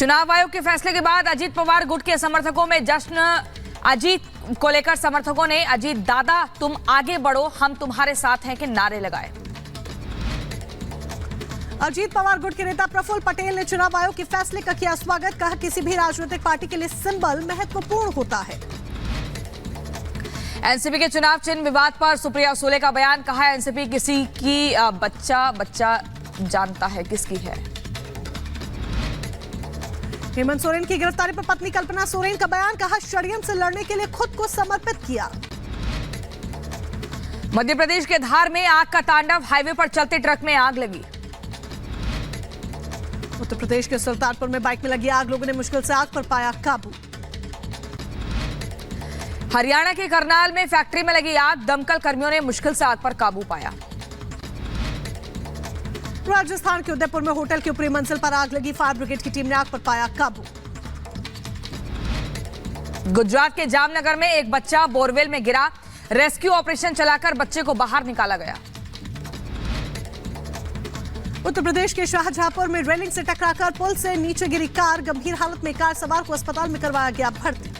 चुनाव आयोग के फैसले के बाद अजीत पवार गुट के समर्थकों में जश्न। अजीत को लेकर समर्थकों ने अजीत दादा तुम आगे बढ़ो हम तुम्हारे साथ हैं के नारे लगाए। अजीत पवार गुट के नेता प्रफुल्ल पटेल ने चुनाव आयोग के फैसले का किया स्वागत। कहा किसी भी राजनीतिक पार्टी के लिए सिंबल महत्वपूर्ण होता है। एनसीपी के चुनाव चिन्ह विवाद पर सुप्रिया सूले का बयान। कहा एनसीपी किसी की बच्चा जानता है किसकी है। हेमंत सोरेन की गिरफ्तारी पर पत्नी कल्पना सोरेन का बयान। कहा षड्यंत्र से लड़ने के लिए खुद को समर्पित किया। मध्य प्रदेश के धार में आग का तांडव। हाईवे पर चलते ट्रक में आग लगी। उत्तर प्रदेश के सुल्तानपुर में बाइक में लगी आग। लोगों ने मुश्किल से आग पर पाया काबू। हरियाणा के करनाल में फैक्ट्री में लगी आग। दमकल कर्मियों ने मुश्किल से आग पर काबू पाया। राजस्थान के उदयपुर में होटल की ऊपरी मंजिल पर आग लगी। फायर ब्रिगेड की टीम ने आग पर पाया काबू। गुजरात के जामनगर में एक बच्चा बोरवेल में गिरा। रेस्क्यू ऑपरेशन चलाकर बच्चे को बाहर निकाला गया। उत्तर प्रदेश के शाहजहांपुर में रेलिंग से टकराकर पुल से नीचे गिरी कार। गंभीर हालत में कार सवार को अस्पताल में करवाया गया भर्ती।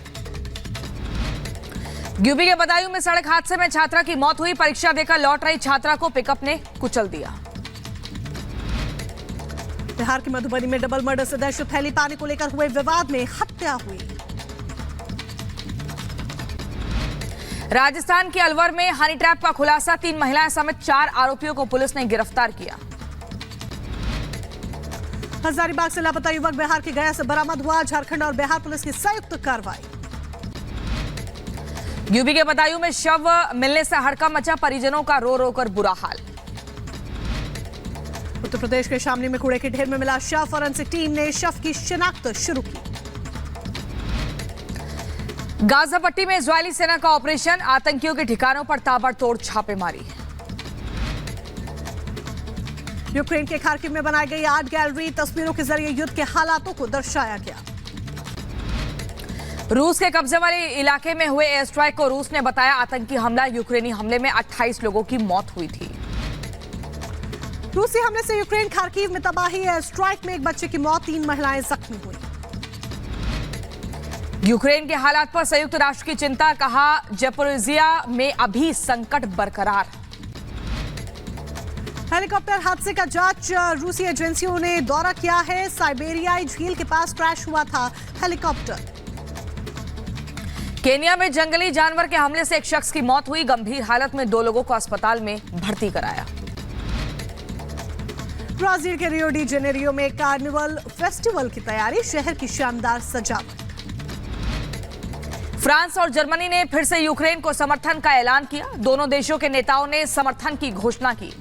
यूपी के बदायूं में सड़क हादसे में छात्रा की मौत हुई। परीक्षा देकर लौट रही छात्रा को पिकअप ने कुचल दिया। बिहार के मधुबनी में डबल मर्डर से दहशत फैली। पानी को लेकर हुए विवाद में हत्या हुई। राजस्थान के अलवर में हनी ट्रैप का खुलासा। 3 महिलाएं समेत 4 आरोपियों को पुलिस ने गिरफ्तार किया। हजारीबाग से लापता युवक बिहार के गया से बरामद हुआ। झारखंड और बिहार पुलिस की संयुक्त कार्रवाई। यूपी के बदायूं में शव मिलने से हड़कंप मचा। परिजनों का रो रो कर बुरा हाल। उत्तर प्रदेश के शामली में कूड़े के ढेर में मिला शव। फॉरेंसिक टीम ने शव की शिनाख्त शुरू की। गाजा पट्टी में इजरायली सेना का ऑपरेशन। आतंकियों के ठिकानों पर ताबड़तोड़ छापेमारी। यूक्रेन के खार्किव में बनाई गई आर्ट गैलरी। तस्वीरों के जरिए युद्ध के हालातों को दर्शाया गया। रूस के कब्जे वाले इलाके में हुए एयर स्ट्राइक को रूस ने बताया आतंकी हमला। यूक्रेनी हमले में 28 लोगों की मौत हुई थी। रूसी हमले से यूक्रेन खार्किव में तबाही। एयर स्ट्राइक में एक बच्चे की मौत। 3 महिलाएं जख्मी हुई। यूक्रेन के हालात पर संयुक्त राष्ट्र की चिंता। कहा ज़ैपोरिज़िया में अभी संकट बरकरार। हेलीकॉप्टर हादसे का जांच रूसी एजेंसियों ने दौरा किया है। साइबेरियाई झील के पास क्रैश हुआ था हेलीकॉप्टर। केन्या में जंगली जानवर के हमले से एक शख्स की मौत हुई। गंभीर हालत में 2 लोगों को अस्पताल में भर्ती कराया। ब्राजील के रियो डी जेनेरियो में कार्निवल फेस्टिवल की तैयारी। शहर की शानदार सजावट। फ्रांस और जर्मनी ने फिर से यूक्रेन को समर्थन का ऐलान किया। दोनों देशों के नेताओं ने समर्थन की घोषणा की।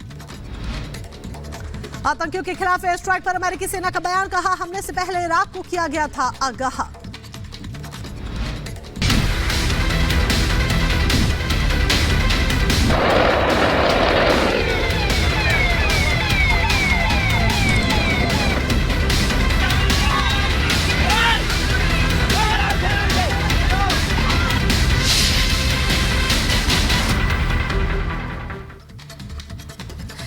आतंकियों के खिलाफ एयर स्ट्राइक पर अमेरिकी सेना का बयान। कहा हमले से पहले इराक को किया गया था आगाह।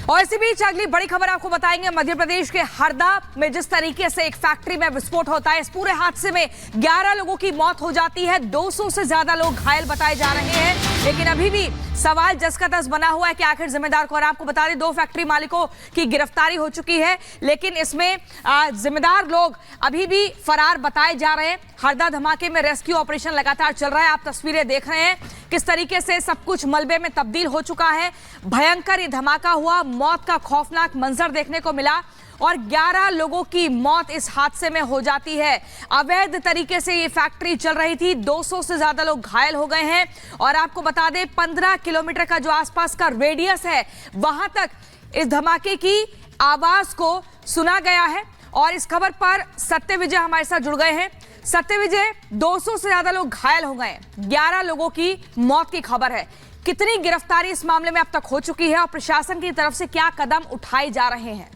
और इसी बीच अगली बड़ी खबर आपको बताएंगे। मध्य प्रदेश के हरदा में जिस तरीके से एक फैक्ट्री में विस्फोट होता है, इस पूरे हादसे में 11 लोगों की मौत हो जाती है। 200 से ज्यादा लोग घायल बताए जा रहे हैं। लेकिन अभी भी सवाल जस का तस बना हुआ है कि आखिर जिम्मेदार कौन। आपको बता दें 2 फैक्ट्री मालिकों की गिरफ्तारी हो चुकी है, लेकिन इसमें जिम्मेदार लोग अभी भी फरार बताए जा रहे हैं। हरदा धमाके में रेस्क्यू ऑपरेशन लगातार चल रहा है। आप तस्वीरें देख रहे हैं किस तरीके से सब कुछ मलबे में तब्दील हो चुका है। भयंकर ये धमाका हुआ। मौत का खौफनाक मंजर देखने को मिला और 11 लोगों की मौत इस हादसे में हो जाती है। अवैध तरीके से ये फैक्ट्री चल रही थी। 200 से ज्यादा लोग घायल हो गए हैं। और आपको बता दें 15 किलोमीटर का जो आसपास का रेडियस है, वहां तक इस धमाके की आवाज को सुना गया है। और इस खबर पर सत्य विजय हमारे साथ जुड़ गए हैं। सत्य विजय, 200 से ज्यादा लोग घायल हो गए, 11 लोगों की मौत की खबर है। कितनी गिरफ्तारी इस मामले में अब तक हो चुकी है और प्रशासन की तरफ से क्या कदम उठाए जा रहे हैं?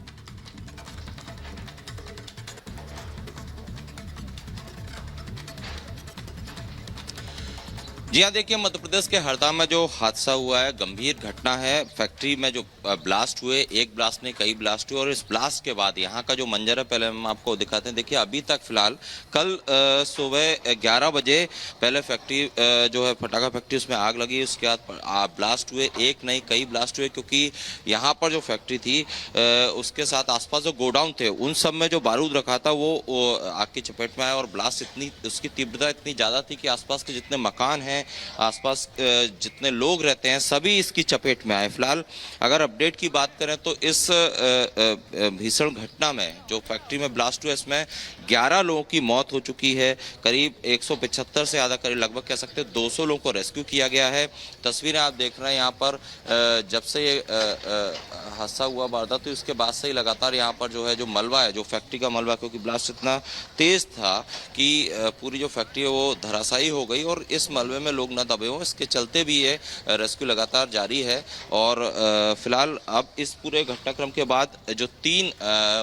जी हाँ, देखिए मध्य प्रदेश के हरदा में जो हादसा हुआ है गंभीर घटना है। फैक्ट्री में जो ब्लास्ट हुए, एक ब्लास्ट नहीं कई ब्लास्ट हुए और इस ब्लास्ट के बाद यहाँ का जो मंजर है पहले हम आपको दिखाते हैं। देखिए अभी तक फिलहाल कल सुबह 11 बजे पहले फैक्ट्री जो है पटाखा फैक्ट्री उसमें आग लगी, उसके बाद ब्लास्ट हुए, एक नहीं कई ब्लास्ट हुए क्योंकि यहाँ पर जो फैक्ट्री थी उसके साथ आसपास जो गोडाउन थे उन सब में जो बारूद रखा था वो आग की चपेट में आया और ब्लास्ट इतनी उसकी तीव्रता इतनी ज़्यादा थी कि आसपास के जितने मकान हैं, आसपास जितने लोग रहते हैं सभी इसकी चपेट में आए। फिलहाल अगर अपडेट की बात करें तो इस भीषण घटना में जो फैक्ट्री में ब्लास्ट हुआ इसमें 11 लोगों की मौत हो चुकी है। करीब 175 से ज़्यादा करीब लगभग कह सकते हैं 200 लोगों को रेस्क्यू किया गया है। तस्वीरें आप देख रहे हैं यहाँ पर जब से ये हादसा हुआ वारदात तो इसके बाद से ही लगातार यहाँ पर जो है जो मलबा है जो फैक्ट्री का मलबा क्योंकि ब्लास्ट इतना तेज था कि पूरी जो फैक्ट्री है वो धराशायी हो गई और इस मलबे में लोग न दबे हों, इसके चलते भी ये रेस्क्यू लगातार जारी है। और फिलहाल अब इस पूरे घटनाक्रम के बाद जो 3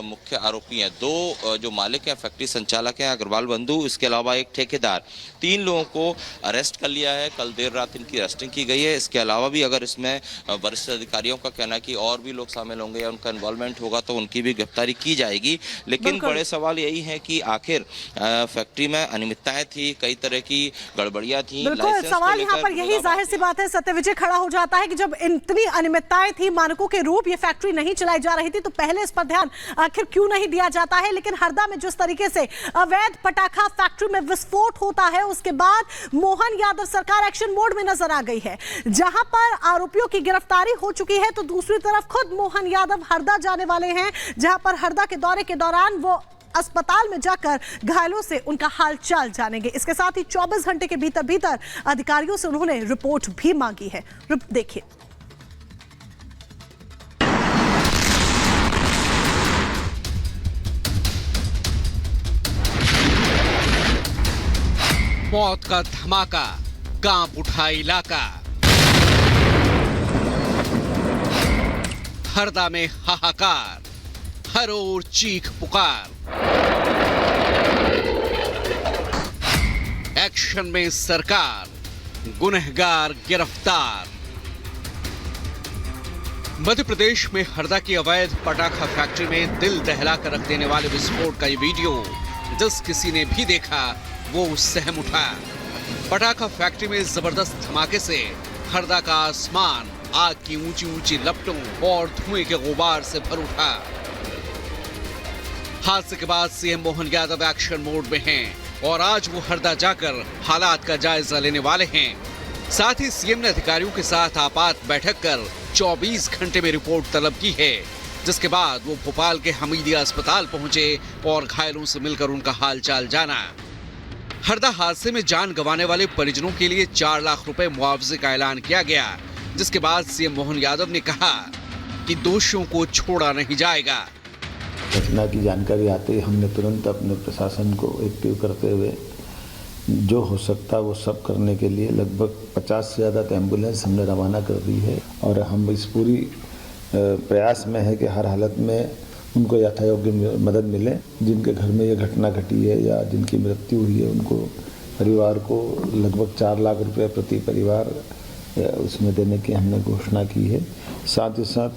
मुख्य आरोपी हैं, 2 जो मालिक हैं फैक्ट्री संचालक हैं अग्रवाल बंधु, इसके अलावा एक ठेकेदार, 3 लोगों को अरेस्ट कर लिया है। कल देर रात इनकी अरेस्टिंग की गई है। इसके अलावा भी अगर इसमें वरिष्ठ अधिकारियों का कहना है कि और भी लोग शामिल होंगे या उनका इन्वॉल्वमेंट होगा तो उनकी भी गिरफ्तारी की जाएगी। लेकिन बड़े सवाल यही है कि आखिर फैक्ट्री में अनियमितताएं थी, कई तरह की गड़बड़ियां थी। बिल्कुल, सवाल यहाँ पर यही जाहिर सी बात है सत्यविजय खड़ा हो जाता है कि जब इतनी अनियमितताएं थी, मानकों के रूप ये फैक्ट्री नहीं चलाई जा रही थी तो पहले इस पर ध्यान आखिर क्यों नहीं दिया जाता है। लेकिन हरदा में जिस तरीके से अवैध पटाखा फैक्ट्री में विस्फोट होता है उसके बाद मोहन यादव सरकार एक्शन मोड में नजर आ गई है। जहां पर आरोपियों की गिरफ्तारी हो चुकी है तो दूसरी तरफ खुद मोहन यादव हरदा जाने वाले हैं, जहां पर हरदा के दौरे के दौरान वो अस्पताल में जाकर घायलों से उनका हालचाल जानेंगे। इसके साथ ही 24 घंटे के भीतर भीतर अधिकारियों से उन्होंने रिपोर्ट भी मांगी है। देखिए मौत का धमाका, कांप उठा इलाका। हरदा में हाहाकार, हर ओर चीख पुकार। एक्शन में सरकार, गुनहगार गिरफ्तार। मध्य प्रदेश में हरदा की अवैध पटाखा फैक्ट्री में दिल दहला कर रख देने वाले विस्फोट का ये वीडियो जिस किसी ने भी देखा वो सहम उठा। पटाखा फैक्ट्री में जबरदस्त धमाके से हरदा का आसमान आग की ऊंची ऊंची लपटों और धुएं के गुबार से भर उठा। हादसे के बाद CM Mohan Yadav action mode में हैं और आज वो हरदा जाकर हालात का जायजा लेने वाले हैं। साथ ही सीएम ने अधिकारियों के साथ आपात बैठक कर 24 घंटे में रिपोर्ट तलब की है, जिसके बाद वो भोपाल के हमीदिया अस्पताल पहुंचे और घायलों से मिलकर उनका हालचाल जाना। हरदा हादसे में जान गंवाने वाले परिजनों के लिए 4 लाख रुपए मुआवजे का ऐलान किया गया, जिसके बाद सीएम मोहन यादव ने कहा कि दोषियों को छोड़ा नहीं जाएगा। घटना की जानकारी आते ही हमने तुरंत अपने प्रशासन को एक्टिव करते हुए जो हो सकता वो सब करने के लिए लगभग 50 से ज़्यादा एम्बुलेंस हमने रवाना कर दी है और हम इस पूरी प्रयास में है कि हर हालत में उनको यथायोग्य मदद मिले। जिनके घर में ये घटना घटी है या जिनकी मृत्यु हुई है उनको परिवार को लगभग 4 लाख रुपए प्रति परिवार उसमें देने की हमने घोषणा की है। साथ ही साथ